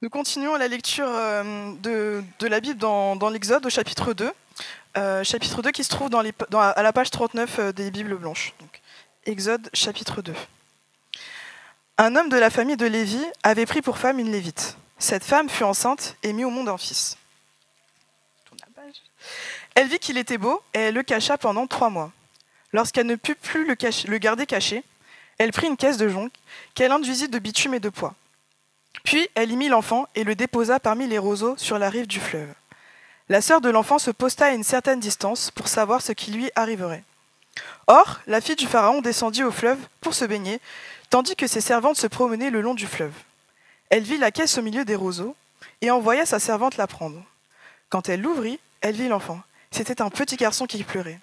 Nous continuons la lecture de la Bible dans l'Exode au chapitre 2. Chapitre 2 qui se trouve à la page 39 des Bibles blanches. Donc, Exode chapitre 2. Un homme de la famille de Lévi avait pris pour femme une Lévite. Cette femme fut enceinte et mit au monde un fils. Elle vit qu'il était beau et elle le cacha pendant 3 mois. Lorsqu'elle ne put plus le garder caché, elle prit une caisse de jonc qu'elle induisit de bitume et de poids. Puis elle y mit l'enfant et le déposa parmi les roseaux sur la rive du fleuve. La sœur de l'enfant se posta à une certaine distance pour savoir ce qui lui arriverait. Or, la fille du pharaon descendit au fleuve pour se baigner, tandis que ses servantes se promenaient le long du fleuve. Elle vit la caisse au milieu des roseaux et envoya sa servante la prendre. Quand elle l'ouvrit, elle vit l'enfant. C'était un petit garçon qui pleurait.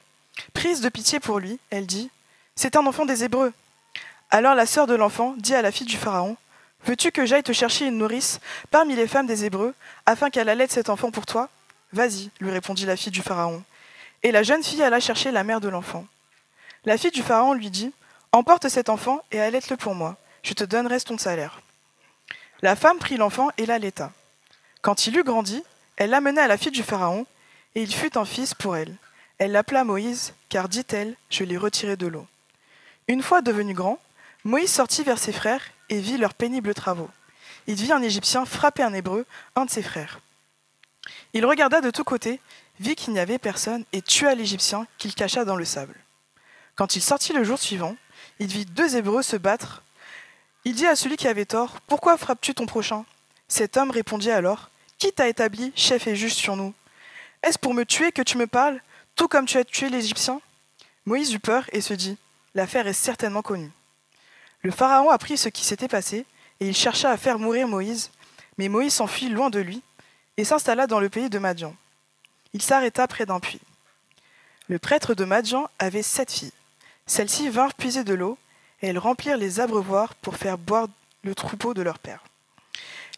Prise de pitié pour lui, elle dit « C'est un enfant des Hébreux !» Alors la sœur de l'enfant dit à la fille du pharaon « Veux-tu que j'aille te chercher une nourrice parmi les femmes des Hébreux, afin qu'elle allaite cet enfant pour toi ?»« Vas-y, lui répondit la fille du pharaon. Et la jeune fille alla chercher la mère de l'enfant. La fille du pharaon lui dit « Emporte cet enfant et allaite-le pour moi, je te donnerai ton salaire. » La femme prit l'enfant et l'allaita. Quand il eut grandi, elle l'amena à la fille du pharaon, et il fut un fils pour elle. Elle l'appela Moïse, car, dit-elle, je l'ai retiré de l'eau. Une fois devenu grand, Moïse sortit vers ses frères et vit leurs pénibles travaux. Il vit un Égyptien frapper un Hébreu, un de ses frères. Il regarda de tous côtés, vit qu'il n'y avait personne et tua l'Égyptien qu'il cacha dans le sable. Quand il sortit le jour suivant, il vit 2 Hébreux se battre. Il dit à celui qui avait tort, « Pourquoi frappes-tu ton prochain ?» Cet homme répondit alors, « Qui t'a établi chef et juge sur nous ? Est-ce pour me tuer que tu me parles, tout comme tu as tué l'Égyptien ?» Moïse eut peur et se dit, « L'affaire est certainement connue. » Le pharaon apprit ce qui s'était passé, et il chercha à faire mourir Moïse, mais Moïse s'enfuit loin de lui, et s'installa dans le pays de Madian. Il s'arrêta près d'un puits. Le prêtre de Madian avait 7 filles. Celles-ci vinrent puiser de l'eau, et elles remplirent les abreuvoirs pour faire boire le troupeau de leur père.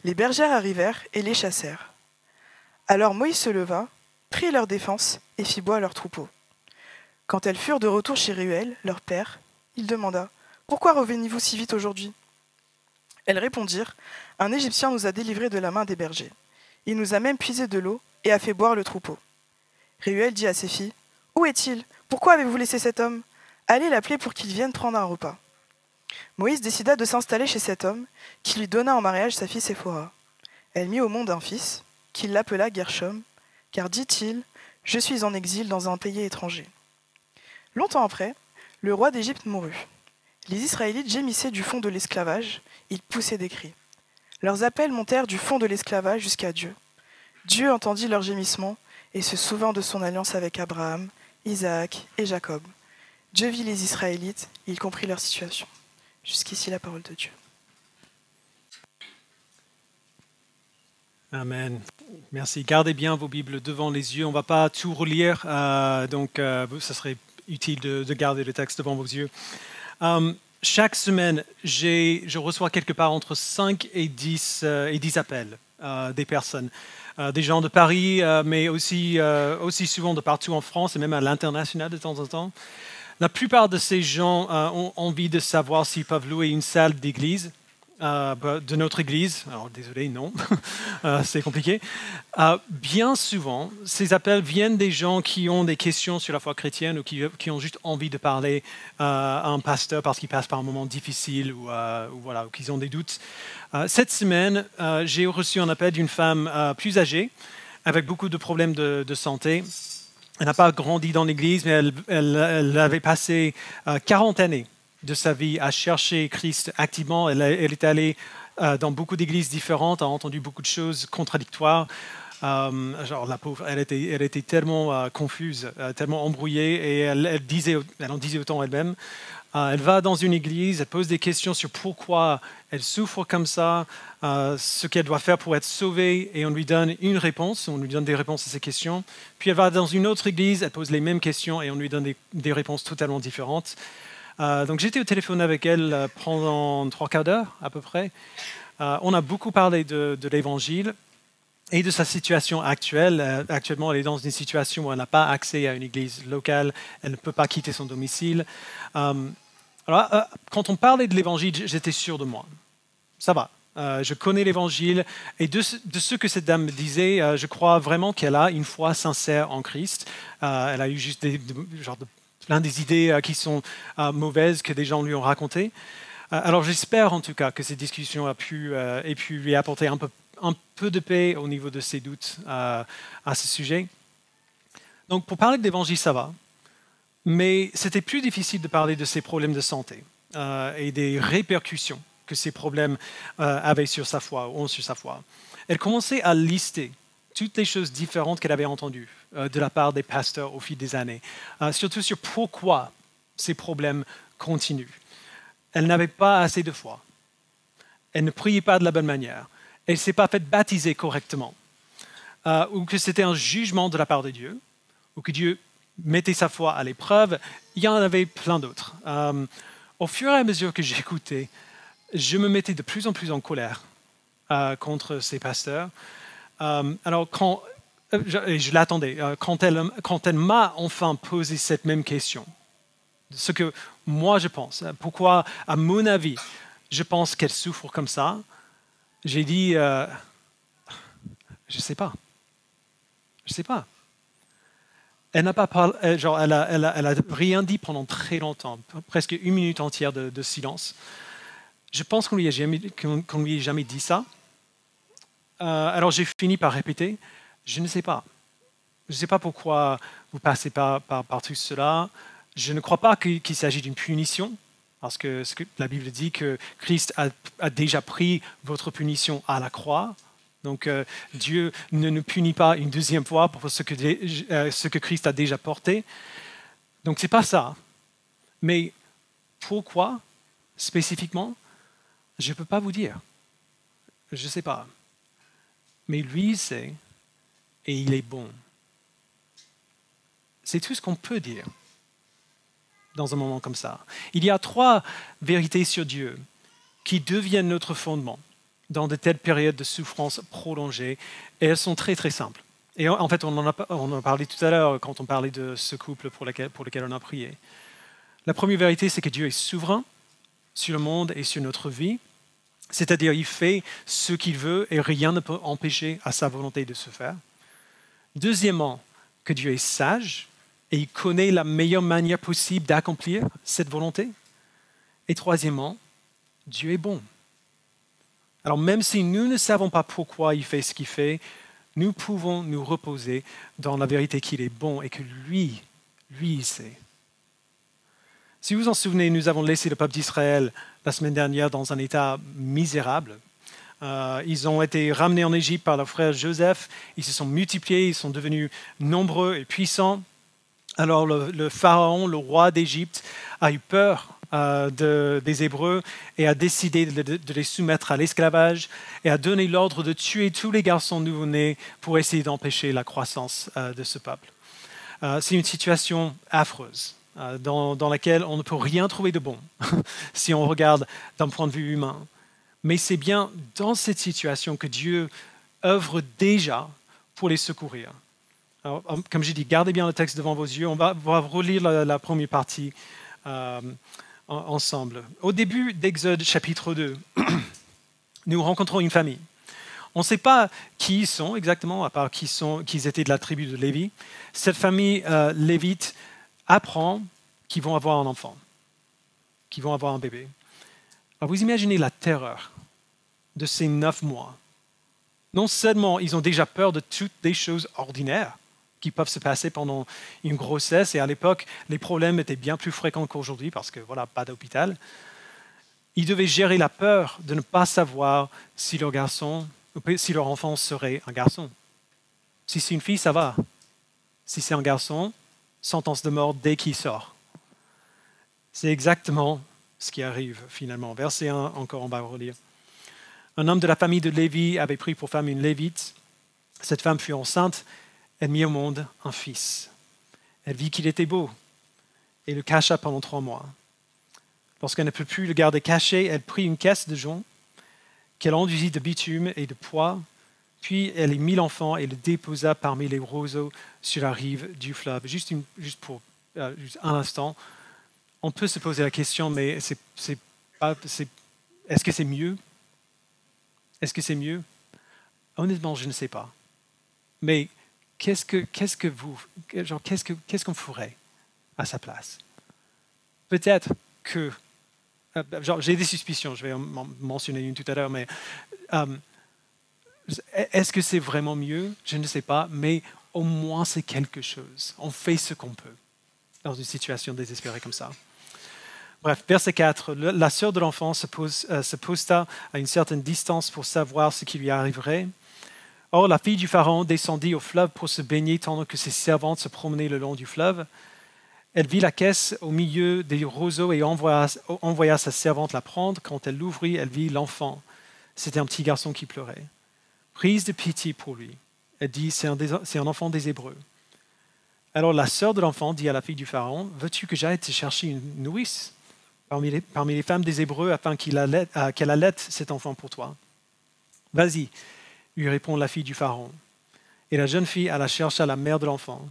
Les bergères arrivèrent et les chassèrent. Alors Moïse se leva, prit leur défense et fit boire leur troupeau. Quand elles furent de retour chez Ruel, leur père, il demanda « Pourquoi revenez-vous si vite aujourd'hui ?» Elles répondirent « Un Égyptien nous a délivrés de la main des bergers. Il nous a même puisé de l'eau et a fait boire le troupeau. » Ruel dit à ses filles « Où est-il ? Pourquoi avez-vous laissé cet homme ? Allez l'appeler pour qu'il vienne prendre un repas. » Moïse décida de s'installer chez cet homme, qui lui donna en mariage sa fille Séphora. Elle mit au monde un fils, qu'il l'appela Gershom, car, dit-il, « Je suis en exil dans un pays étranger. » Longtemps après, le roi d'Égypte mourut. Les Israélites gémissaient du fond de l'esclavage, ils poussaient des cris. Leurs appels montèrent du fond de l'esclavage jusqu'à Dieu. Dieu entendit leurs gémissements et se souvint de son alliance avec Abraham, Isaac et Jacob. Dieu vit les Israélites, il comprit leur situation. Jusqu'ici la parole de Dieu. Amen. Merci. Gardez bien vos Bibles devant les yeux. On ne va pas tout relire, donc ça serait utile de garder le texte devant vos yeux. Chaque semaine, je reçois quelque part entre 5 et 10 appels des personnes. Des gens de Paris, mais aussi souvent de partout en France et même à l'international de temps en temps. La plupart de ces gens ont envie de savoir s'ils peuvent louer une salle d'église, de notre église. Alors désolé, non, c'est compliqué. Bien souvent, ces appels viennent des gens qui ont des questions sur la foi chrétienne ou qui ont juste envie de parler à un pasteur parce qu'ils passent par un moment difficile ou qu'ils ont des doutes. Cette semaine, j'ai reçu un appel d'une femme plus âgée avec beaucoup de problèmes de santé. Elle n'a pas grandi dans l'église, mais elle avait passé 40 années de sa vie à chercher Christ activement. Elle est allée dans beaucoup d'églises différentes, a entendu beaucoup de choses contradictoires. Genre la pauvre, elle était tellement confuse, tellement embrouillée, et elle en disait autant elle-même. Elle va dans une église, elle pose des questions sur pourquoi elle souffre comme ça, ce qu'elle doit faire pour être sauvée, et on lui donne une réponse, on lui donne des réponses à ces questions. Puis elle va dans une autre église, elle pose les mêmes questions et on lui donne des réponses totalement différentes. Donc j'étais au téléphone avec elle pendant 3/4 d'heure à peu près. On a beaucoup parlé de l'évangile et de sa situation actuelle. Actuellement, elle est dans une situation où elle n'a pas accès à une église locale, elle ne peut pas quitter son domicile. Alors, quand on parlait de l'évangile, j'étais sûr de moi. Ça va, Je connais l'Évangile et de ce que cette dame me disait, je crois vraiment qu'elle a une foi sincère en Christ. Elle a eu juste plein des idées qui sont mauvaises que des gens lui ont racontées. Alors j'espère en tout cas que cette discussion ait pu lui apporter un peu de paix au niveau de ses doutes à ce sujet. Donc pour parler de l'Évangile, ça va. Mais c'était plus difficile de parler de ses problèmes de santé et des répercussions que ces problèmes avaient sur sa foi, ou ont sur sa foi. Elle commençait à lister toutes les choses différentes qu'elle avait entendues de la part des pasteurs au fil des années, surtout sur pourquoi ces problèmes continuent. Elle n'avait pas assez de foi. Elle ne priait pas de la bonne manière. Elle ne s'est pas faite baptiser correctement. Ou que c'était un jugement de la part de Dieu, ou que Dieu mettait sa foi à l'épreuve. Il y en avait plein d'autres. Au fur et à mesure que j'écoutais, je me mettais de plus en plus en colère contre ces pasteurs. Alors, je l'attendais, quand elle m'a enfin posé cette même question, ce que moi je pense, pourquoi, à mon avis, je pense qu'elle souffre comme ça, j'ai dit, je ne sais pas. Je ne sais pas. Elle n'a pas parlé, elle a rien dit pendant très longtemps, presque une minute entière de silence. Je pense qu'on lui ait jamais dit ça. Alors j'ai fini par répéter, je ne sais pas. Je ne sais pas pourquoi vous passez par tout cela. Je ne crois pas qu'il s'agit d'une punition, parce que la Bible dit que Christ a déjà pris votre punition à la croix. Donc Dieu ne nous punit pas une deuxième fois pour ce que Christ a déjà porté. Donc ce n'est pas ça. Mais pourquoi spécifiquement? Je ne peux pas vous dire. Je ne sais pas. Mais lui, il sait, et il est bon. C'est tout ce qu'on peut dire dans un moment comme ça. Il y a 3 vérités sur Dieu qui deviennent notre fondement dans de telles périodes de souffrance prolongée, et elles sont très très simples. Et en fait, on en a parlé tout à l'heure quand on parlait de ce couple pour lequel on a prié. La première vérité, c'est que Dieu est souverain sur le monde et sur notre vie, c'est-à-dire il fait ce qu'il veut et rien ne peut empêcher à sa volonté de se faire. Deuxièmement, que Dieu est sage et il connaît la meilleure manière possible d'accomplir cette volonté. Et troisièmement, Dieu est bon. Alors même si nous ne savons pas pourquoi il fait ce qu'il fait, nous pouvons nous reposer dans la vérité qu'il est bon et que lui, il sait. Si vous vous en souvenez, nous avons laissé le peuple d'Israël la semaine dernière dans un état misérable. Ils ont été ramenés en Égypte par leur frère Joseph. Ils se sont multipliés, ils sont devenus nombreux et puissants. Alors le pharaon, le roi d'Égypte, a eu peur des Hébreux et a décidé de les soumettre à l'esclavage et a donné l'ordre de tuer tous les garçons nouveau-nés pour essayer d'empêcher la croissance de ce peuple. C'est une situation affreuse dans laquelle on ne peut rien trouver de bon si on regarde d'un point de vue humain. Mais c'est bien dans cette situation que Dieu œuvre déjà pour les secourir. Alors, comme j'ai dit, gardez bien le texte devant vos yeux. On va relire la première partie ensemble. Au début d'Exode chapitre 2, nous rencontrons une famille. On ne sait pas qui ils sont exactement, à part qu'ils étaient de la tribu de Lévi. Cette famille lévite apprend qu'ils vont avoir un enfant, qu'ils vont avoir un bébé. Alors vous imaginez la terreur de ces 9 mois. Non seulement ils ont déjà peur de toutes les choses ordinaires qui peuvent se passer pendant une grossesse, et à l'époque, les problèmes étaient bien plus fréquents qu'aujourd'hui parce que voilà, pas d'hôpital. Ils devaient gérer la peur de ne pas savoir si leur enfant serait un garçon. Si c'est une fille, ça va. Si c'est un garçon, sentence de mort dès qu'il sort. C'est exactement ce qui arrive finalement. Verset 1, encore, on va relire. Un homme de la famille de Lévi avait pris pour femme une Lévite. Cette femme fut enceinte, elle mit au monde un fils. Elle vit qu'il était beau et le cacha pendant 3 mois. Lorsqu'elle ne put plus le garder caché, elle prit une caisse de jonc qu'elle enduisit de bitume et de pois, puis elle y mit l'enfant et le déposa parmi les roseaux sur la rive du fleuve. Juste un instant, on peut se poser la question, mais est-ce que c'est mieux? Est-ce que c'est mieux? Honnêtement, je ne sais pas. Mais qu'est-ce qu'on ferait à sa place? Peut-être que, j'ai des suspicions, je vais en mentionner une tout à l'heure, mais est-ce que c'est vraiment mieux? Je ne sais pas, mais au moins c'est quelque chose. On fait ce qu'on peut dans une situation désespérée comme ça. Bref, verset 4, la sœur de l'enfant se posta à une certaine distance pour savoir ce qui lui arriverait. Or, la fille du Pharaon descendit au fleuve pour se baigner tandis que ses servantes se promenaient le long du fleuve. Elle vit la caisse au milieu des roseaux et envoya sa servante la prendre. Quand elle l'ouvrit, elle vit l'enfant. C'était un petit garçon qui pleurait. Prise de pitié pour lui, elle dit, c'est un enfant des Hébreux. Alors la sœur de l'enfant dit à la fille du Pharaon, veux-tu que j'aille te chercher une nourrice parmi les femmes des Hébreux afin qu'elle allaite cet enfant pour toi? Vas-y, lui répond la fille du Pharaon. Et la jeune fille alla chercher la mère de l'enfant.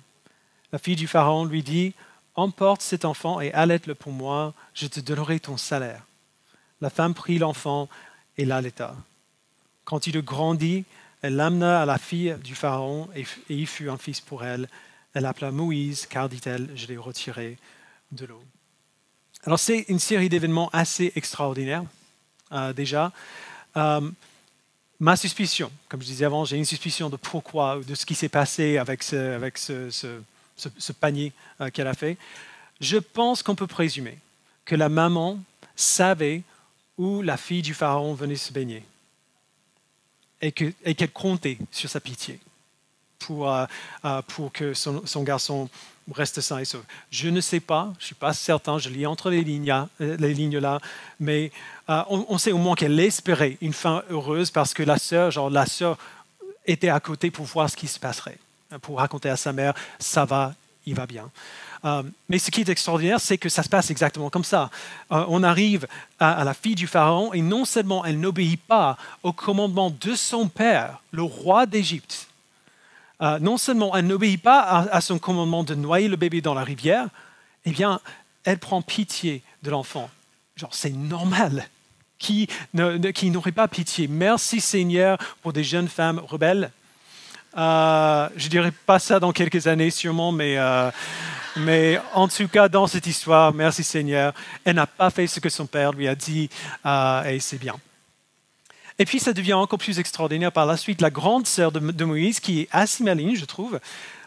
La fille du Pharaon lui dit, emporte cet enfant et allaite-le pour moi, je te donnerai ton salaire. La femme prit l'enfant et l'allaita. Quand il grandit, elle l'amena à la fille du Pharaon et il fut un fils pour elle. Elle l'appela Moïse, car, dit-elle, je l'ai retiré de l'eau. Alors c'est une série d'événements assez extraordinaires, déjà. Ma suspicion, comme je disais avant, j'ai une suspicion de pourquoi, de ce qui s'est passé avec ce panier qu'elle a fait. Je pense qu'on peut présumer que la maman savait où la fille du Pharaon venait se baigner et qu'elle comptait sur sa pitié pour que son garçon reste sain et sauf. Je ne sais pas, je ne suis pas certain, je lis entre les lignes là, mais on sait au moins qu'elle espérait une fin heureuse parce que la sœur était à côté pour voir ce qui se passerait, pour raconter à sa mère, ça va, il va bien. Mais ce qui est extraordinaire, c'est que ça se passe exactement comme ça. On arrive à la fille du Pharaon et non seulement elle n'obéit pas au commandement de son père, le roi d'Égypte, non seulement elle n'obéit pas à son commandement de noyer le bébé dans la rivière, eh bien, elle prend pitié de l'enfant. Genre, c'est normal. Qui n'aurait pas pitié? Merci Seigneur pour des jeunes femmes rebelles. Je ne dirais pas ça dans quelques années sûrement, mais en tout cas, dans cette histoire, merci Seigneur, elle n'a pas fait ce que son père lui a dit et c'est bien. Et puis, ça devient encore plus extraordinaire par la suite. La grande sœur de Moïse, qui est assez maligne, je trouve,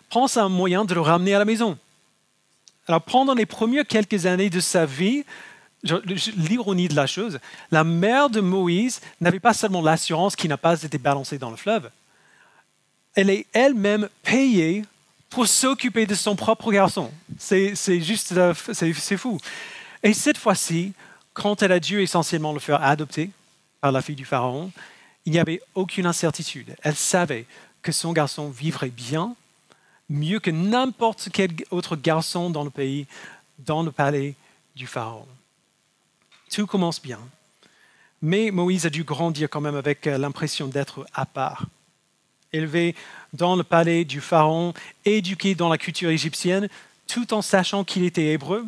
prend un moyen de le ramener à la maison. Alors, pendant les premières quelques années de sa vie, l'ironie de la chose, la mère de Moïse n'avait pas seulement l'assurance qu'il n'a pas été balancé dans le fleuve, elle est elle-même payée pour s'occuper de son propre garçon. C'est juste, c'est fou. Et cette fois-ci, quand elle a dû essentiellement le faire adopter par la fille du Pharaon, il n'y avait aucune incertitude. Elle savait que son garçon vivrait bien, mieux que n'importe quel autre garçon dans le pays, dans le palais du Pharaon. Tout commence bien. Mais Moïse a dû grandir quand même avec l'impression d'être à part. Élevé dans le palais du Pharaon, éduqué dans la culture égyptienne, tout en sachant qu'il était hébreu.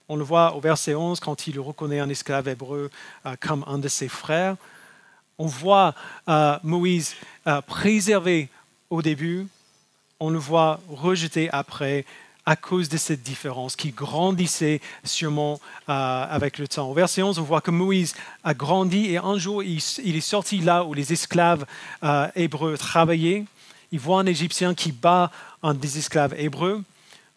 On le voit au verset 11 quand il reconnaît un esclave hébreu comme un de ses frères. On voit Moïse préservé au début, on le voit rejeté après à cause de cette différence qui grandissait sûrement avec le temps. Au verset 11, on voit que Moïse a grandi et un jour, il est sorti là où les esclaves hébreux travaillaient. Il voit un Égyptien qui bat un des esclaves hébreux.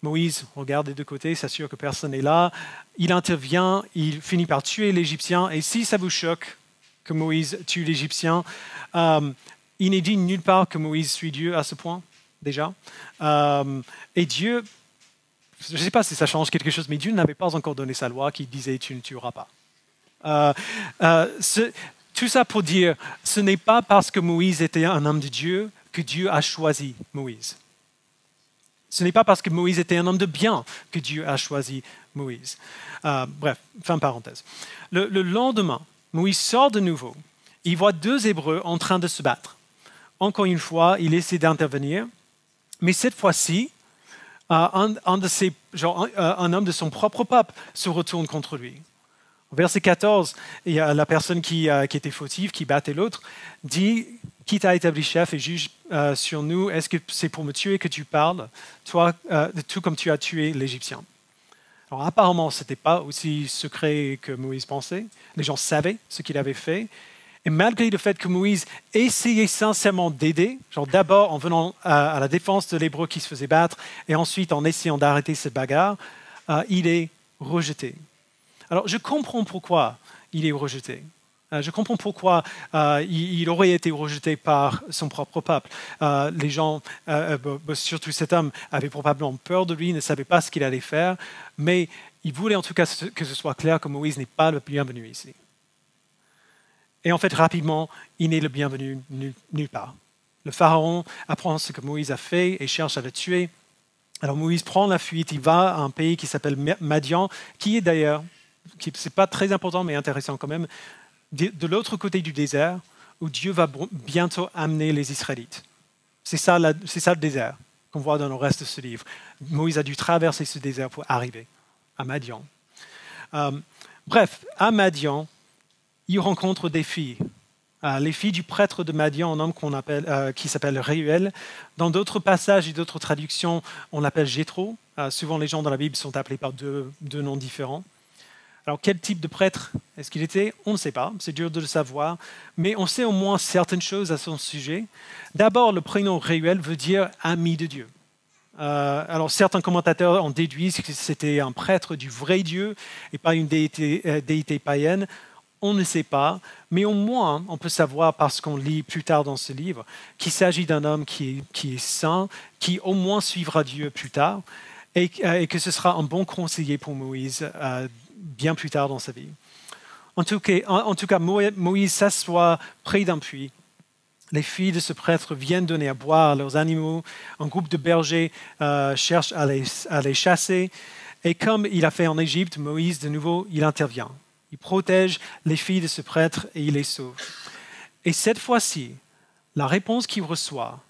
Moïse regarde des deux côtés, s'assure que personne n'est là. Il intervient, il finit par tuer l'Égyptien. Et si ça vous choque que Moïse tue l'Égyptien, il n'est dit nulle part que Moïse suit Dieu à ce point, déjà. Et Dieu, je ne sais pas si ça change quelque chose, mais Dieu n'avait pas encore donné sa loi qui disait « tu ne tueras pas ». Tout ça pour dire, ce n'est pas parce que Moïse était un homme de Dieu que Dieu a choisi Moïse. Ce n'est pas parce que Moïse était un homme de bien que Dieu a choisi Moïse. Bref, fin parenthèse. Le lendemain, Moïse sort de nouveau. Il voit deux Hébreux en train de se battre. Encore une fois, il essaie d'intervenir, mais cette fois-ci, un homme de son propre peuple se retourne contre lui. Au verset 14, il y a la personne qui était fautive, qui battait l'autre, dit « Qui t'a établi chef et juge sur nous? Est-ce que c'est pour me tuer que tu parles, toi, tout comme tu as tué l'Égyptien ?» Alors apparemment, ce n'était pas aussi secret que Moïse pensait. Les gens savaient ce qu'il avait fait. Et malgré le fait que Moïse essayait sincèrement d'aider, genre d'abord en venant à la défense de l'Hébreu qui se faisait battre, et ensuite en essayant d'arrêter cette bagarre, il est rejeté. Alors je comprends pourquoi il est rejeté. Je comprends pourquoi il aurait été rejeté par son propre peuple. Les gens, surtout cet homme, avaient probablement peur de lui, ne savaient pas ce qu'il allait faire, mais il voulait en tout cas que ce soit clair que Moïse n'est pas le bienvenu ici. Et en fait, rapidement, il n'est le bienvenu nulle part. Le Pharaon apprend ce que Moïse a fait et cherche à le tuer. Alors Moïse prend la fuite, il va à un pays qui s'appelle Madian, qui est d'ailleurs, ce n'est pas très important mais intéressant quand même, de l'autre côté du désert, où Dieu va bientôt amener les Israélites. C'est ça le désert qu'on voit dans le reste de ce livre. Moïse a dû traverser ce désert pour arriver à Madian. Bref, à Madian, il rencontre des filles. Les filles du prêtre de Madian, un homme qui s'appelle Réuel. Dans d'autres passages et d'autres traductions, on l'appelle Jéthro. Souvent, les gens dans la Bible sont appelés par deux noms différents. Alors, quel type de prêtre est-ce qu'il était? On ne sait pas, c'est dur de le savoir, mais on sait au moins certaines choses à son sujet. D'abord, le prénom Réuel veut dire « ami de Dieu ». Alors, certains commentateurs en déduisent que c'était un prêtre du vrai Dieu et pas une déité païenne. On ne sait pas, mais au moins, on peut savoir, parce qu'on lit plus tard dans ce livre, qu'il s'agit d'un homme qui est saint, qui au moins suivra Dieu plus tard, et que ce sera un bon conseiller pour Moïse bien plus tard dans sa vie. En tout cas, Moïse s'assoit près d'un puits. Les filles de ce prêtre viennent donner à boire à leurs animaux. Un groupe de bergers cherche à les chasser. Et comme il a fait en Égypte, Moïse, de nouveau, il intervient. Il protège les filles de ce prêtre et il les sauve. Et cette fois-ci, la réponse qu'il reçoit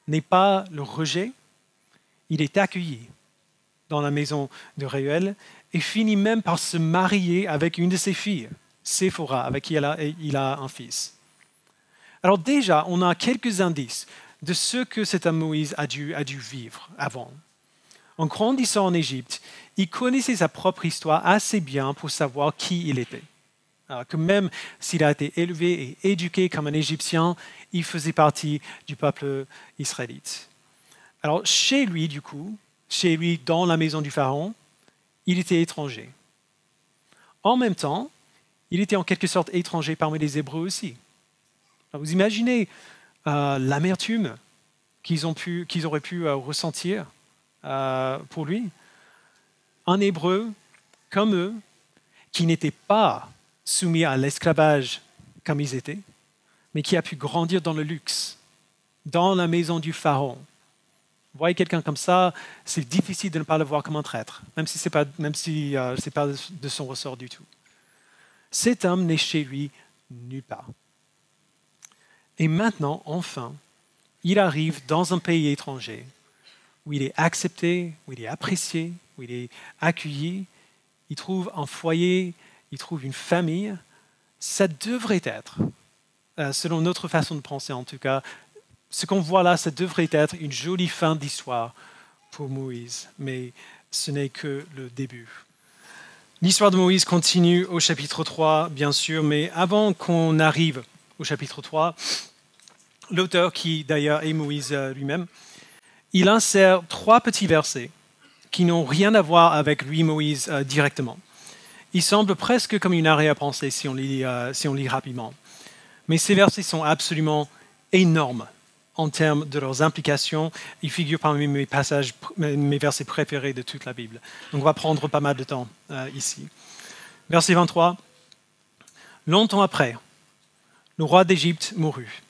n'est pas le rejet, il est accueilli dans la maison de Réuel et finit même par se marier avec une de ses filles, Séphora, avec qui il a un fils. Alors déjà, on a quelques indices de ce que cet homme Moïse a dû vivre avant. En grandissant en Égypte, il connaissait sa propre histoire assez bien pour savoir qui il était. Alors que même s'il a été élevé et éduqué comme un Égyptien, il faisait partie du peuple israélite. Alors chez lui, dans la maison du Pharaon, il était étranger. En même temps, il était en quelque sorte étranger parmi les Hébreux aussi. Alors vous imaginez l'amertume qu'ils auraient pu ressentir pour lui. Un Hébreu comme eux, qui n'était pas soumis à l'esclavage comme ils étaient, mais qui a pu grandir dans le luxe, dans la maison du Pharaon. Vous voyez quelqu'un comme ça, c'est difficile de ne pas le voir comme un traître, même si ce n'est pas de son ressort du tout. Cet homme n'est chez lui nulle part. Et maintenant, enfin, il arrive dans un pays étranger où il est accepté, où il est apprécié, où il est accueilli, il trouve un foyer, il trouve une famille. Ça devrait être, selon notre façon de penser en tout cas, ce qu'on voit là, ça devrait être une jolie fin d'histoire pour Moïse, mais ce n'est que le début. L'histoire de Moïse continue au chapitre 3, bien sûr, mais avant qu'on arrive au chapitre 3, l'auteur, qui d'ailleurs est Moïse lui-même, il insère 3 petits versets qui n'ont rien à voir avec lui, Moïse, directement. Il semble presque comme une arrière-pensée si on lit rapidement. Mais ces versets sont absolument énormes en termes de leurs implications. Ils figurent parmi mes versets préférés de toute la Bible. Donc on va prendre pas mal de temps ici. Verset 23. Longtemps après, le roi d'Égypte mourut.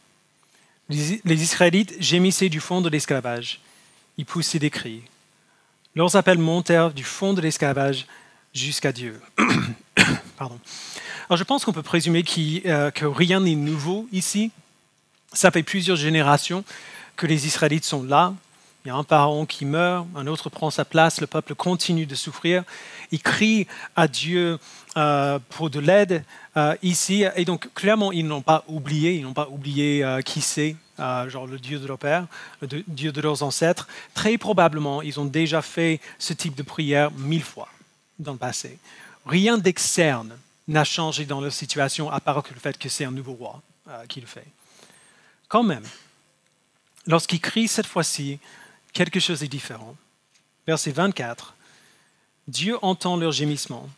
Les Israélites gémissaient du fond de l'esclavage. Ils poussaient des cris. Leurs appels montèrent du fond de l'esclavage jusqu'à Dieu. Pardon. Alors je pense qu'on peut présumer que rien n'est nouveau ici. Ça fait plusieurs générations que les Israélites sont là, Il y a un pharaon qui meurt, un autre prend sa place, le peuple continue de souffrir. Il crie à Dieu pour de l'aide ici. Et donc, clairement, ils n'ont pas oublié qui c'est, genre le Dieu de leur père, le Dieu de leurs ancêtres. Très probablement, ils ont déjà fait ce type de prière 1000 fois dans le passé. Rien d'externe n'a changé dans leur situation, à part le fait que c'est un nouveau roi qui le fait. Quand même, lorsqu'ils crient cette fois-ci, quelque chose est différent. Verset 24, Dieu entend leurs gémissements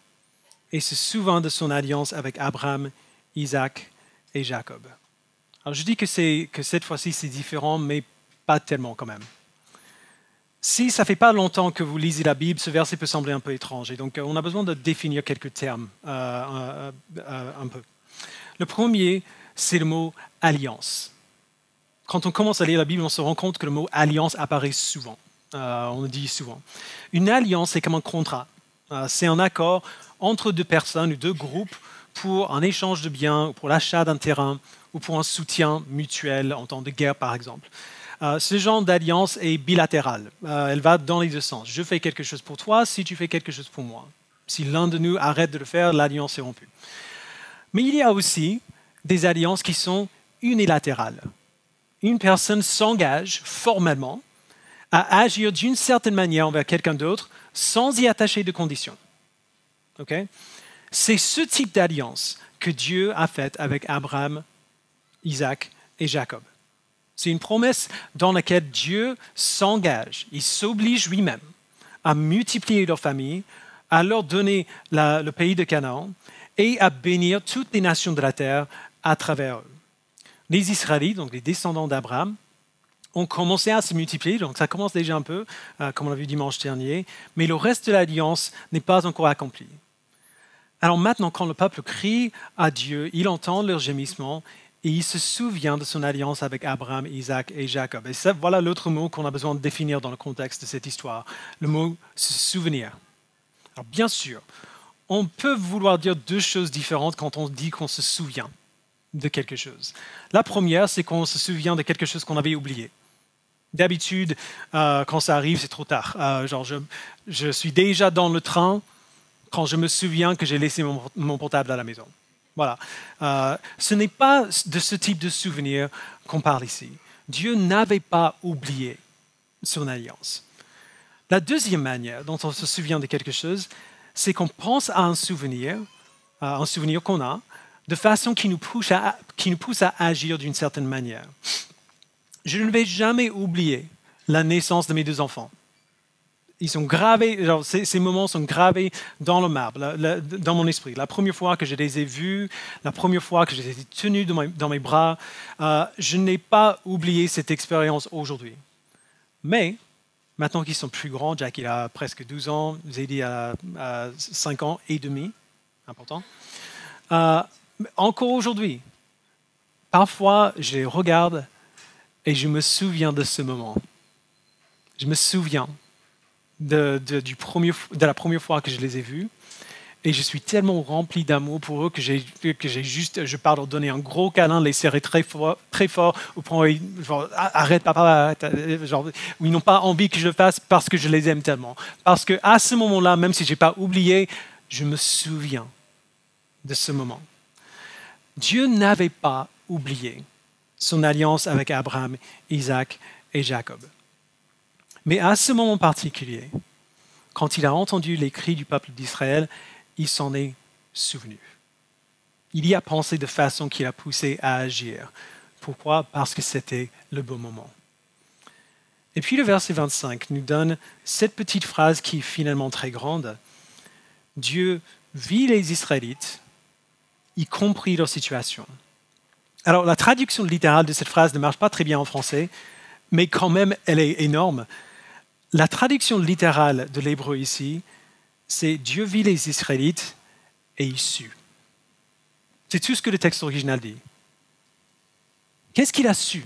et se souvient de son alliance avec Abraham, Isaac et Jacob. Alors je dis que cette fois-ci c'est différent, mais pas tellement quand même. Si ça ne fait pas longtemps que vous lisez la Bible, ce verset peut sembler un peu étrange. Et donc on a besoin de définir quelques termes un peu. Le premier, c'est le mot alliance. Quand on commence à lire la Bible, on se rend compte que le mot alliance apparaît souvent. On le dit souvent. Une alliance, c'est comme un contrat. C'est un accord entre deux personnes ou deux groupes pour un échange de biens, pour l'achat d'un terrain ou pour un soutien mutuel en temps de guerre, par exemple. Ce genre d'alliance est bilatérale. Elle va dans les deux sens. Je fais quelque chose pour toi si tu fais quelque chose pour moi. Si l'un de nous arrête de le faire, l'alliance est rompue. Mais il y a aussi des alliances qui sont unilatérales. Une personne s'engage formellement à agir d'une certaine manière envers quelqu'un d'autre sans y attacher de conditions. Okay? C'est ce type d'alliance que Dieu a faite avec Abraham, Isaac et Jacob. C'est une promesse dans laquelle Dieu s'engage, il s'oblige lui-même à multiplier leur famille, à leur donner le pays de Canaan et à bénir toutes les nations de la terre à travers eux. Les Israélites, donc les descendants d'Abraham, ont commencé à se multiplier, donc ça commence déjà un peu, comme on l'a vu dimanche dernier, mais le reste de l'alliance n'est pas encore accompli. Alors maintenant, quand le peuple crie à Dieu, il entend leurs gémissements et il se souvient de son alliance avec Abraham, Isaac et Jacob. Et ça, voilà l'autre mot qu'on a besoin de définir dans le contexte de cette histoire, le mot se souvenir. Alors bien sûr, on peut vouloir dire deux choses différentes quand on dit qu'on se souvient de quelque chose. La première, c'est qu'on se souvient de quelque chose qu'on avait oublié. D'habitude, quand ça arrive, c'est trop tard. Je suis déjà dans le train quand je me souviens que j'ai laissé mon portable à la maison. Voilà. Ce n'est pas de ce type de souvenir qu'on parle ici. Dieu n'avait pas oublié son alliance. La deuxième manière dont on se souvient de quelque chose, c'est qu'on pense à un souvenir qu'on a, de façon qui nous pousse à agir d'une certaine manière. Je ne vais jamais oublier la naissance de mes deux enfants. Ils sont gravés, ces moments sont gravés dans le marbre, dans mon esprit. La première fois que je les ai vus, la première fois que je les ai tenus dans mes bras, je n'ai pas oublié cette expérience aujourd'hui. Mais, maintenant qu'ils sont plus grands, Jack il a presque 12 ans, Zadie a 5 ans et demi, important. Encore aujourd'hui, parfois je les regarde et je me souviens de ce moment. Je me souviens de la première fois que je les ai vus et je suis tellement rempli d'amour pour eux que je pars leur donner un gros câlin, les serrer très fort ou prendre genre arrête papa, arrête, genre, où ils n'ont pas envie que je le fasse parce que je les aime tellement. Parce qu'à ce moment-là, même si je n'ai pas oublié, je me souviens de ce moment. Dieu n'avait pas oublié son alliance avec Abraham, Isaac et Jacob. Mais à ce moment particulier, quand il a entendu les cris du peuple d'Israël, il s'en est souvenu. Il y a pensé de façon qui l'a poussé à agir. Pourquoi? Parce que c'était le bon moment. Et puis le verset 25 nous donne cette petite phrase qui est finalement très grande. Dieu vit les Israélites, y compris leur situation. Alors la traduction littérale de cette phrase ne marche pas très bien en français, mais quand même elle est énorme. La traduction littérale de l'hébreu ici, c'est Dieu vit les Israélites et il sut. C'est tout ce que le texte original dit. Qu'est-ce qu'il a su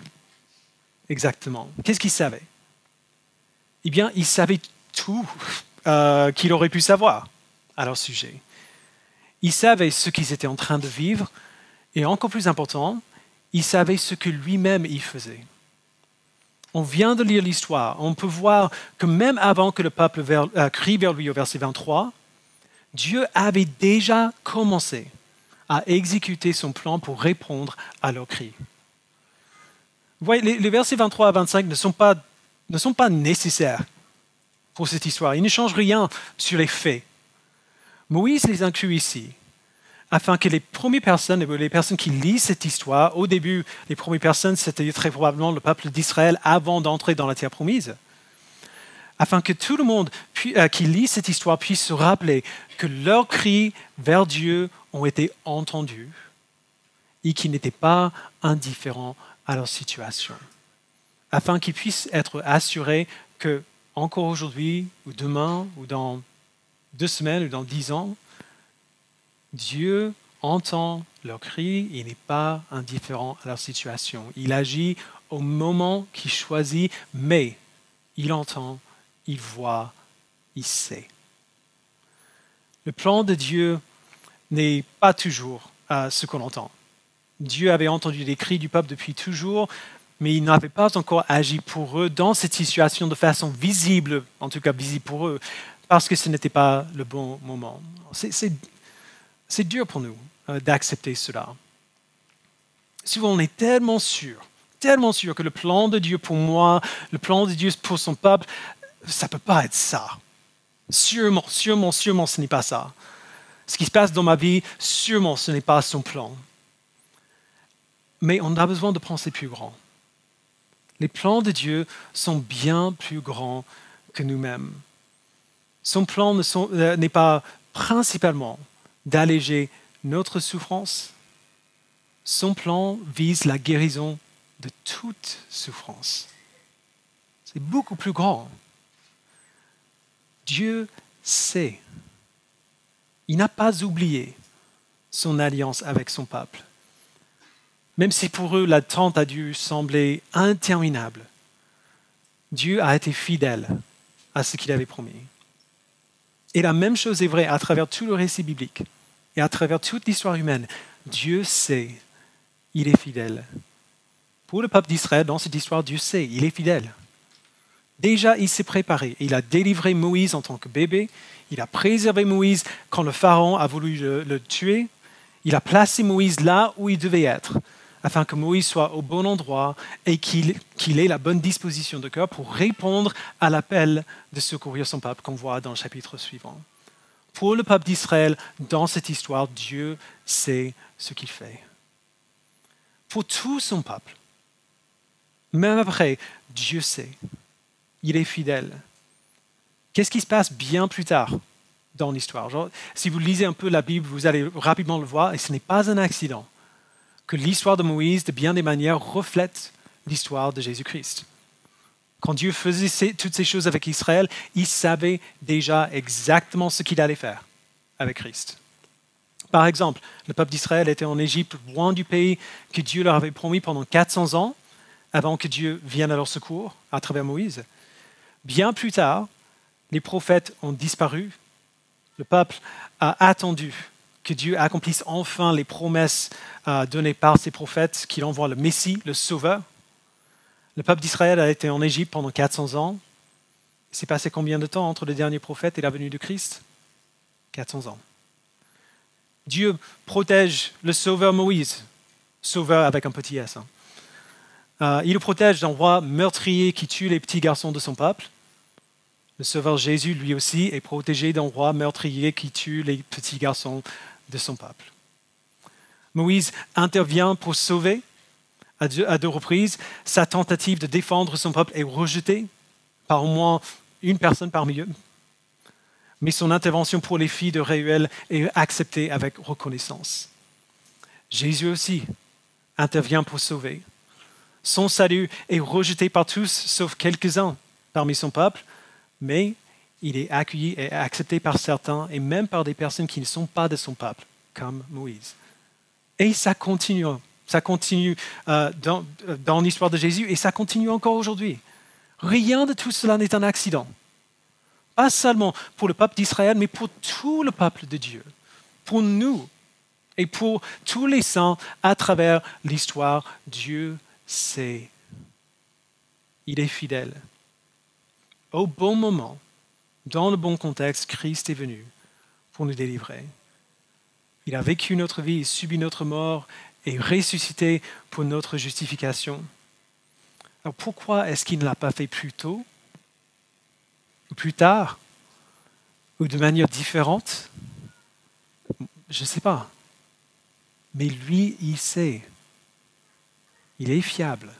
exactement? Qu'est-ce qu'il savait? Eh bien, il savait tout qu'il aurait pu savoir à leur sujet. Il savait ce qu'ils étaient en train de vivre et encore plus important, il savait ce que lui-même il faisait. On vient de lire l'histoire. On peut voir que même avant que le peuple crie vers lui au verset 23, Dieu avait déjà commencé à exécuter son plan pour répondre à leurs cris. Vous voyez, les versets 23 à 25 ne sont pas nécessaires pour cette histoire. Ils ne changent rien sur les faits. Moïse les inclut ici, afin que les premières personnes, les personnes qui lisent cette histoire, au début, les premières personnes, c'était très probablement le peuple d'Israël avant d'entrer dans la terre promise, afin que tout le monde qui lit cette histoire puisse se rappeler que leurs cris vers Dieu ont été entendus et qu'ils n'étaient pas indifférents à leur situation, afin qu'ils puissent être assurés que encore aujourd'hui, ou demain, ou dans 2 semaines, ou dans 10 ans, Dieu entend leurs cris et n'est pas indifférent à leur situation. Il agit au moment qu'il choisit, mais il entend, il voit, il sait. Le plan de Dieu n'est pas toujours ce qu'on entend. Dieu avait entendu les cris du peuple depuis toujours, mais il n'avait pas encore agi pour eux dans cette situation de façon visible, en tout cas visible pour eux, parce que ce n'était pas le bon moment. C'est dur pour nous d'accepter cela. Souvent, on est tellement sûr que le plan de Dieu pour moi, le plan de Dieu pour son peuple, ça ne peut pas être ça. Sûrement, ce n'est pas ça. Ce qui se passe dans ma vie, sûrement, ce n'est pas son plan. Mais on a besoin de penser plus grand. Les plans de Dieu sont bien plus grands que nous-mêmes. Son plan n'est pas principalement d'alléger notre souffrance. Son plan vise la guérison de toute souffrance. C'est beaucoup plus grand. Dieu sait. Il n'a pas oublié son alliance avec son peuple. Même si pour eux l'attente a dû sembler interminable, Dieu a été fidèle à ce qu'il avait promis. Et la même chose est vraie à travers tout le récit biblique et à travers toute l'histoire humaine. Dieu sait, il est fidèle. Pour le peuple d'Israël, dans cette histoire, Dieu sait, il est fidèle. Déjà, il s'est préparé. Il a délivré Moïse en tant que bébé. Il a préservé Moïse quand le Pharaon a voulu le tuer. Il a placé Moïse là où il devait être, afin que Moïse soit au bon endroit et qu'il ait la bonne disposition de cœur pour répondre à l'appel de secourir son peuple, qu'on voit dans le chapitre suivant. Pour le peuple d'Israël, dans cette histoire, Dieu sait ce qu'il fait. Pour tout son peuple, même après, Dieu sait. Il est fidèle. Qu'est-ce qui se passe bien plus tard dans l'histoire? Si vous lisez un peu la Bible, vous allez rapidement le voir, et ce n'est pas un accident que l'histoire de Moïse, de bien des manières, reflète l'histoire de Jésus-Christ. Quand Dieu faisait toutes ces choses avec Israël, il savait déjà exactement ce qu'il allait faire avec Christ. Par exemple, le peuple d'Israël était en Égypte, loin du pays que Dieu leur avait promis pendant 400 ans, avant que Dieu vienne à leur secours à travers Moïse. Bien plus tard, les prophètes ont disparu. Le peuple a attendu que Dieu accomplisse enfin les promesses données par ses prophètes, qu'il envoie le Messie, le Sauveur. Le peuple d'Israël a été en Égypte pendant 400 ans. Il s'est passé combien de temps entre le dernier prophète et la venue de Christ? 400 ans. Dieu protège le Sauveur Moïse, Sauveur avec un petit S. Il le protège d'un roi meurtrier qui tue les petits garçons de son peuple. Le Sauveur Jésus, lui aussi, est protégé d'un roi meurtrier qui tue les petits garçons de son peuple. Moïse intervient pour sauver à 2 reprises. Sa tentative de défendre son peuple est rejetée par au moins une personne parmi eux. Mais son intervention pour les filles de Réuel est acceptée avec reconnaissance. Jésus aussi intervient pour sauver. Son salut est rejeté par tous, sauf quelques-uns parmi son peuple, mais il est accueilli et accepté par certains, et même par des personnes qui ne sont pas de son peuple, comme Moïse. Et ça continue dans l'histoire de Jésus, et ça continue encore aujourd'hui. Rien de tout cela n'est un accident. Pas seulement pour le peuple d'Israël, mais pour tout le peuple de Dieu, pour nous et pour tous les saints à travers l'histoire. Dieu sait. il est fidèle. Au bon moment, dans le bon contexte, Christ est venu pour nous délivrer. Il a vécu notre vie, subi notre mort et ressuscité pour notre justification. Alors pourquoi est-ce qu'il ne l'a pas fait plus tôt, ou plus tard, ou de manière différente? Je ne sais pas. Mais lui, il sait. Il est fiable.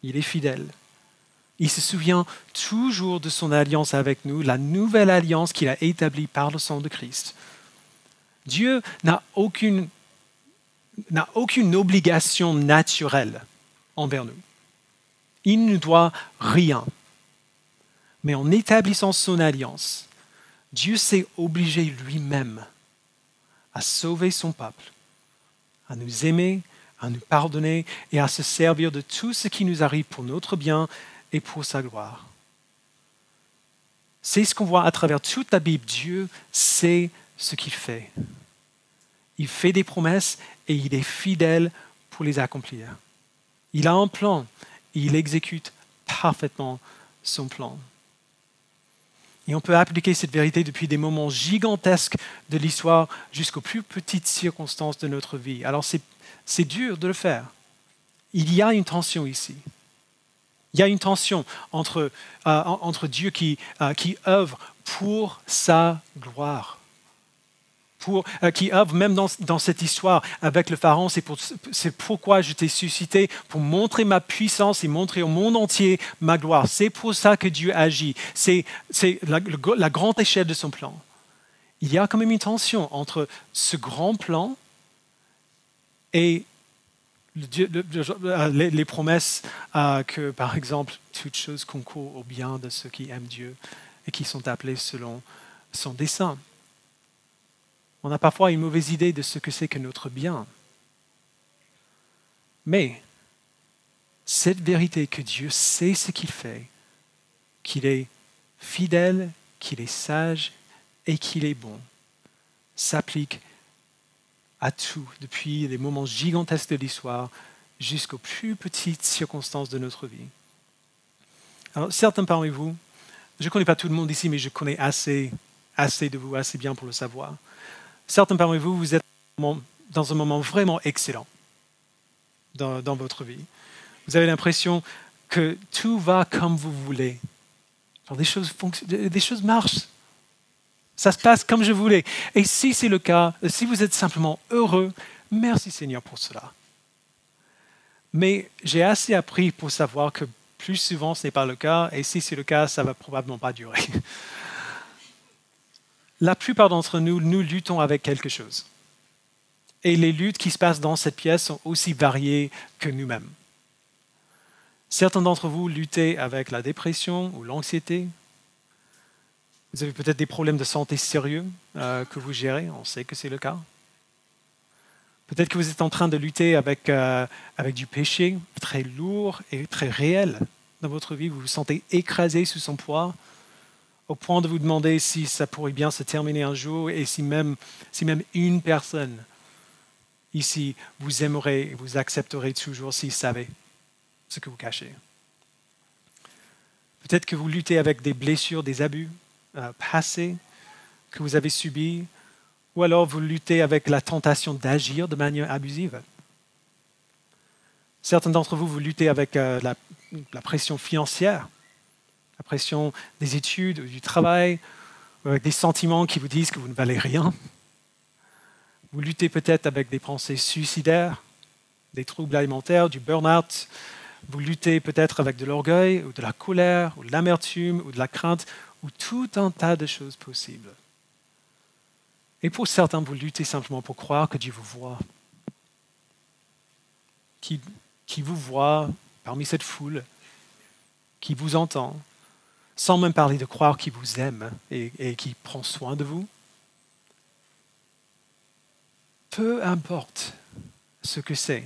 Il est fidèle. Il se souvient toujours de son alliance avec nous, la nouvelle alliance qu'il a établie par le sang de Christ. Dieu n'a aucune obligation naturelle envers nous. Il ne doit rien. Mais en établissant son alliance, Dieu s'est obligé lui-même à sauver son peuple, à nous aimer, à nous pardonner et à se servir de tout ce qui nous arrive pour notre bien et pour sa gloire. C'est ce qu'on voit à travers toute la Bible. Dieu sait ce qu'il fait. Il fait des promesses et il est fidèle pour les accomplir. Il a un plan et il exécute parfaitement son plan. Et on peut appliquer cette vérité depuis des moments gigantesques de l'histoire jusqu'aux plus petites circonstances de notre vie. Alors c'est dur de le faire. Il y a une tension ici. Il y a une tension entre Dieu qui œuvre pour sa gloire, qui œuvre même dans cette histoire avec le Pharaon. C'est pourquoi je t'ai suscité, pour montrer ma puissance et montrer au monde entier ma gloire. C'est pour ça que Dieu agit. C'est la grande échelle de son plan. Il y a quand même une tension entre ce grand plan et les promesses que, par exemple, toute chose concourt au bien de ceux qui aiment Dieu et qui sont appelés selon son dessein. On a parfois une mauvaise idée de ce que c'est que notre bien. Mais cette vérité que Dieu sait ce qu'il fait, qu'il est fidèle, qu'il est sage et qu'il est bon, s'applique à tout, depuis les moments gigantesques de l'histoire jusqu'aux plus petites circonstances de notre vie. Alors, certains parmi vous, je ne connais pas tout le monde ici, mais je connais assez de vous, assez bien pour le savoir. Certains parmi vous, vous êtes dans un moment vraiment excellent dans votre vie. Vous avez l'impression que tout va comme vous voulez. Alors, des choses marchent. Ça se passe comme je voulais. Et si c'est le cas, si vous êtes simplement heureux, merci Seigneur pour cela. Mais j'ai assez appris pour savoir que plus souvent ce n'est pas le cas, et si c'est le cas, ça ne va probablement pas durer. La plupart d'entre nous, nous luttons avec quelque chose. Et les luttes qui se passent dans cette pièce sont aussi variées que nous-mêmes. Certains d'entre vous luttez avec la dépression ou l'anxiété. Vous avez peut-être des problèmes de santé sérieux que vous gérez, on sait que c'est le cas. Peut-être que vous êtes en train de lutter avec du péché très lourd et très réel dans votre vie. Vous vous sentez écrasé sous son poids, au point de vous demander si ça pourrait bien se terminer un jour et si même une personne ici vous aimerait et vous accepterait toujours s'il savait ce que vous cachez. Peut-être que vous luttez avec des blessures, des abus passés que vous avez subis, ou alors vous luttez avec la tentation d'agir de manière abusive. Certains d'entre vous, vous luttez avec la pression financière, la pression des études ou du travail, ou avec des sentiments qui vous disent que vous ne valez rien. Vous luttez peut-être avec des pensées suicidaires, des troubles alimentaires, du burn-out. Vous luttez peut-être avec de l'orgueil, ou de la colère, ou de l'amertume, ou de la crainte, ou tout un tas de choses possibles. Et pour certains, vous luttez simplement pour croire que Dieu vous voit. Qui vous voit parmi cette foule, qui vous entend, sans même parler de croire qu'il vous aime et qui prend soin de vous. Peu importe ce que c'est,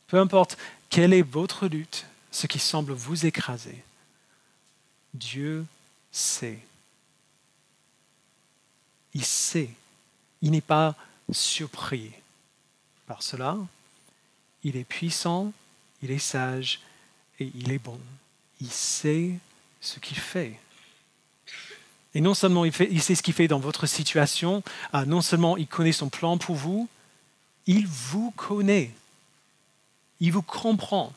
peu importe quelle est votre lutte, ce qui semble vous écraser, Dieu sait. Il sait. Il n'est pas surpris par cela. Il est puissant, il est sage et il est bon. il sait ce qu'il fait. Et non seulement il sait ce qu'il fait dans votre situation, non seulement il connaît son plan pour vous, il vous connaît. Il vous comprend.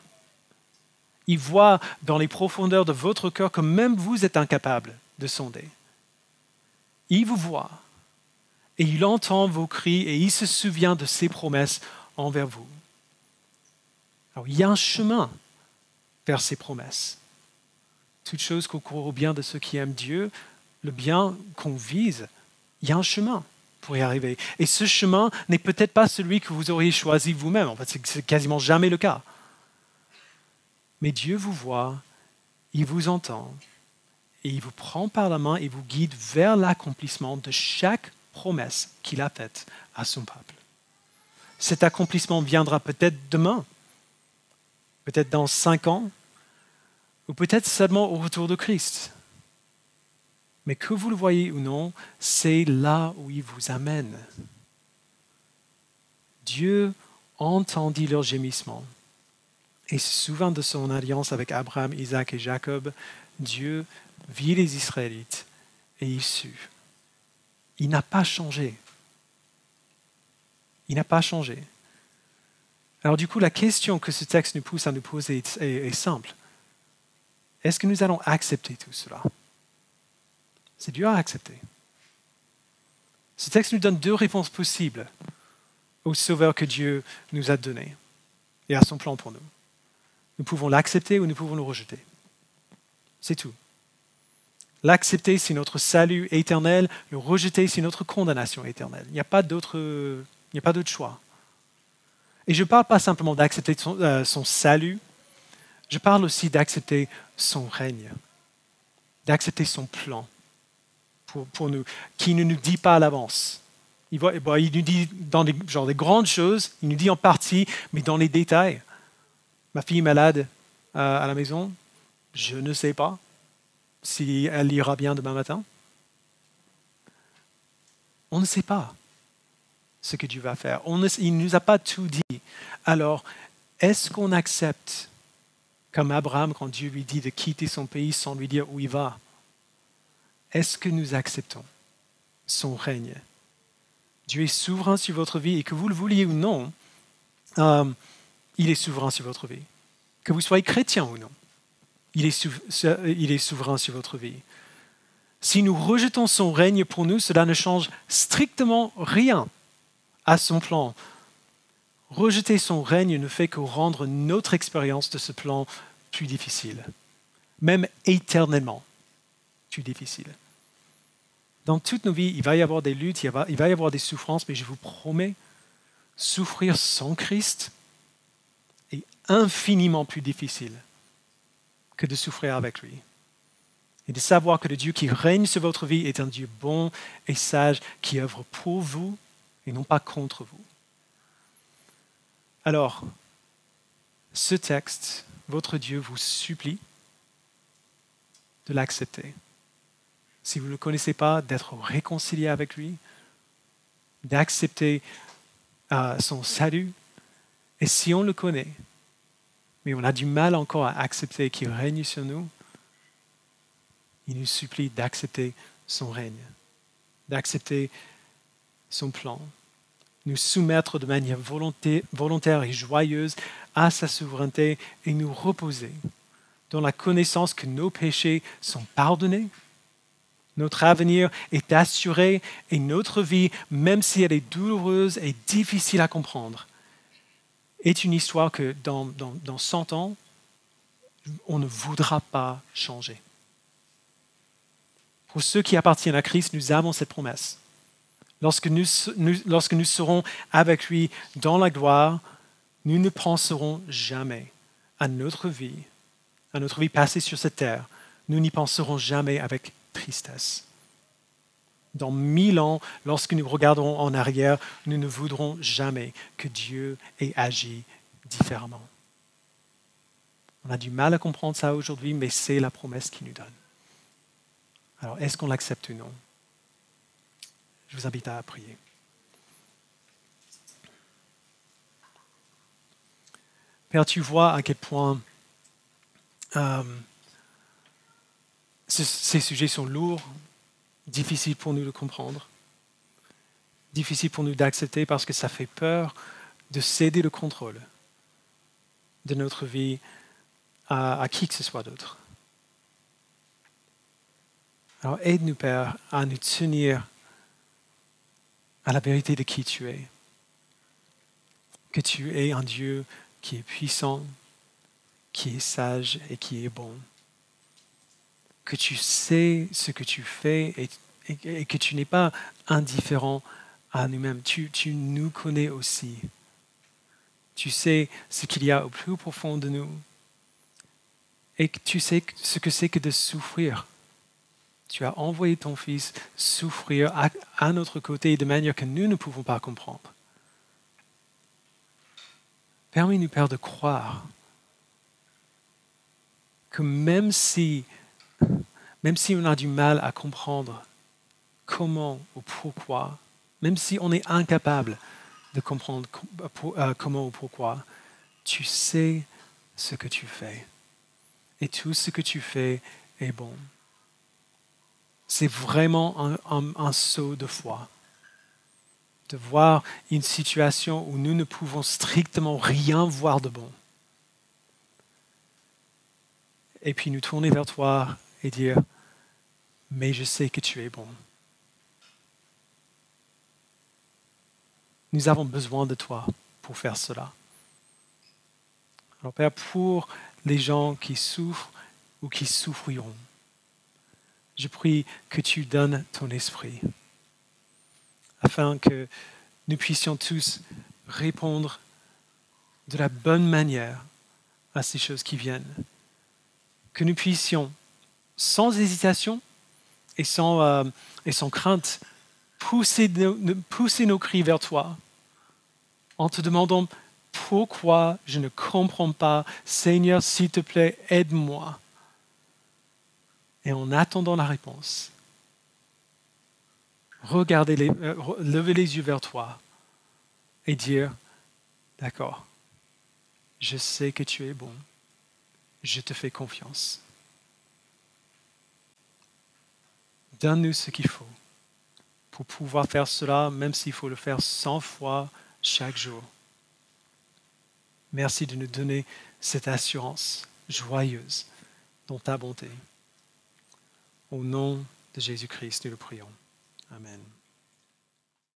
Il voit dans les profondeurs de votre cœur que même vous êtes incapable de sonder. Il vous voit et il entend vos cris et il se souvient de ses promesses envers vous. Alors, il y a un chemin vers ses promesses. Toute chose concourt au bien de ceux qui aiment Dieu, le bien qu'on vise, il y a un chemin pour y arriver. Et ce chemin n'est peut-être pas celui que vous auriez choisi vous-même. En fait, c'est quasiment jamais le cas. Mais Dieu vous voit, il vous entend, et il vous prend par la main et vous guide vers l'accomplissement de chaque promesse qu'il a faite à son peuple. Cet accomplissement viendra peut-être demain, peut-être dans 5 ans, ou peut-être seulement au retour de Christ. Mais que vous le voyez ou non, c'est là où il vous amène. Dieu entendit leurs gémissements et se souvint de son alliance avec Abraham, Isaac et Jacob. Dieu vit les Israélites et il sut. Il n'a pas changé. Il n'a pas changé. Alors du coup, la question que ce texte nous pousse à nous poser est simple. Est-ce que nous allons accepter tout cela? C'est dur à accepter. Ce texte nous donne 2 réponses possibles au Sauveur que Dieu nous a donné et à son plan pour nous. Nous pouvons l'accepter ou nous pouvons le rejeter. C'est tout. L'accepter, c'est notre salut éternel. Le rejeter, c'est notre condamnation éternelle. Il n'y a pas d'autre choix. Et je ne parle pas simplement d'accepter son salut, je parle aussi d'accepter son règne, d'accepter son plan pour nous, qui ne nous dit pas à l'avance. Il nous dit dans des grandes choses, il nous dit en partie, mais dans les détails. Ma fille est malade à la maison, je ne sais pas si elle ira bien demain matin. On ne sait pas ce que Dieu va faire. Il ne nous a pas tout dit. Alors, est-ce qu'on accepte, comme Abraham, quand Dieu lui dit de quitter son pays sans lui dire où il va? Est-ce que nous acceptons son règne? Dieu est souverain sur votre vie et que vous le vouliez ou non, il est souverain sur votre vie. Que vous soyez chrétien ou non, il est souverain sur votre vie. Si nous rejetons son règne pour nous, cela ne change strictement rien à son plan. Rejeter son règne ne fait que rendre notre expérience de ce plan plus difficile, même éternellement plus difficile. Dans toutes nos vies, il va y avoir des luttes, il va y avoir des souffrances, mais je vous promets, souffrir sans Christ est infiniment plus difficile que de souffrir avec lui. Et de savoir que le Dieu qui règne sur votre vie est un Dieu bon et sage qui œuvre pour vous et non pas contre vous. Alors, ce texte, votre Dieu vous supplie de l'accepter. Si vous ne le connaissez pas, d'être réconcilié avec lui, d'accepter son salut. Et si on le connaît, mais on a du mal encore à accepter qu'il règne sur nous, il nous supplie d'accepter son règne, d'accepter son plan, nous soumettre de manière volontaire et joyeuse à sa souveraineté et nous reposer dans la connaissance que nos péchés sont pardonnés, notre avenir est assuré et notre vie, même si elle est douloureuse et difficile à comprendre, est une histoire que dans 100 ans, on ne voudra pas changer. Pour ceux qui appartiennent à Christ, nous avons cette promesse. Lorsque nous serons avec lui dans la gloire, nous ne penserons jamais à notre vie passée sur cette terre. Nous n'y penserons jamais avec tristesse. Dans 1000 ans, lorsque nous regarderons en arrière, nous ne voudrons jamais que Dieu ait agi différemment. On a du mal à comprendre ça aujourd'hui, mais c'est la promesse qu'il nous donne. Alors, est-ce qu'on l'accepte ou non? Je vous invite à prier. Père, tu vois à quel point Ces sujets sont lourds, difficiles pour nous de comprendre, difficiles pour nous d'accepter parce que ça fait peur de céder le contrôle de notre vie à qui que ce soit d'autre. Alors aide-nous, Père, à nous tenir à la vérité de qui tu es. Que tu es un Dieu qui est puissant, qui est sage et qui est bon. Que tu sais ce que tu fais et que tu n'es pas indifférent à nous-mêmes. Tu nous connais aussi. Tu sais ce qu'il y a au plus profond de nous. Et que tu sais ce que c'est que de souffrir. Tu as envoyé ton Fils souffrir à notre côté de manière que nous ne pouvons pas comprendre. Permets-nous, Père, de croire que même si on a du mal à comprendre comment ou pourquoi, même si on est incapable de comprendre comment ou pourquoi, tu sais ce que tu fais. Et tout ce que tu fais est bon. C'est vraiment un saut de foi. De voir une situation où nous ne pouvons strictement rien voir de bon. Et puis nous tourner vers toi et dire, mais je sais que tu es bon. Nous avons besoin de toi pour faire cela. Alors Père, pour les gens qui souffrent ou qui souffriront, je prie que tu donnes ton esprit, afin que nous puissions tous répondre de la bonne manière à ces choses qui viennent. Que nous puissions, sans hésitation et sans crainte, pousser nos cris vers toi, en te demandant pourquoi je ne comprends pas. Seigneur, s'il te plaît, aide-moi. Et en attendant la réponse, lever les yeux vers toi et dire, d'accord, je sais que tu es bon, je te fais confiance. Donne-nous ce qu'il faut pour pouvoir faire cela, même s'il faut le faire 100 fois chaque jour. Merci de nous donner cette assurance joyeuse dans ta bonté. Au nom de Jésus-Christ, nous le prions. Amen.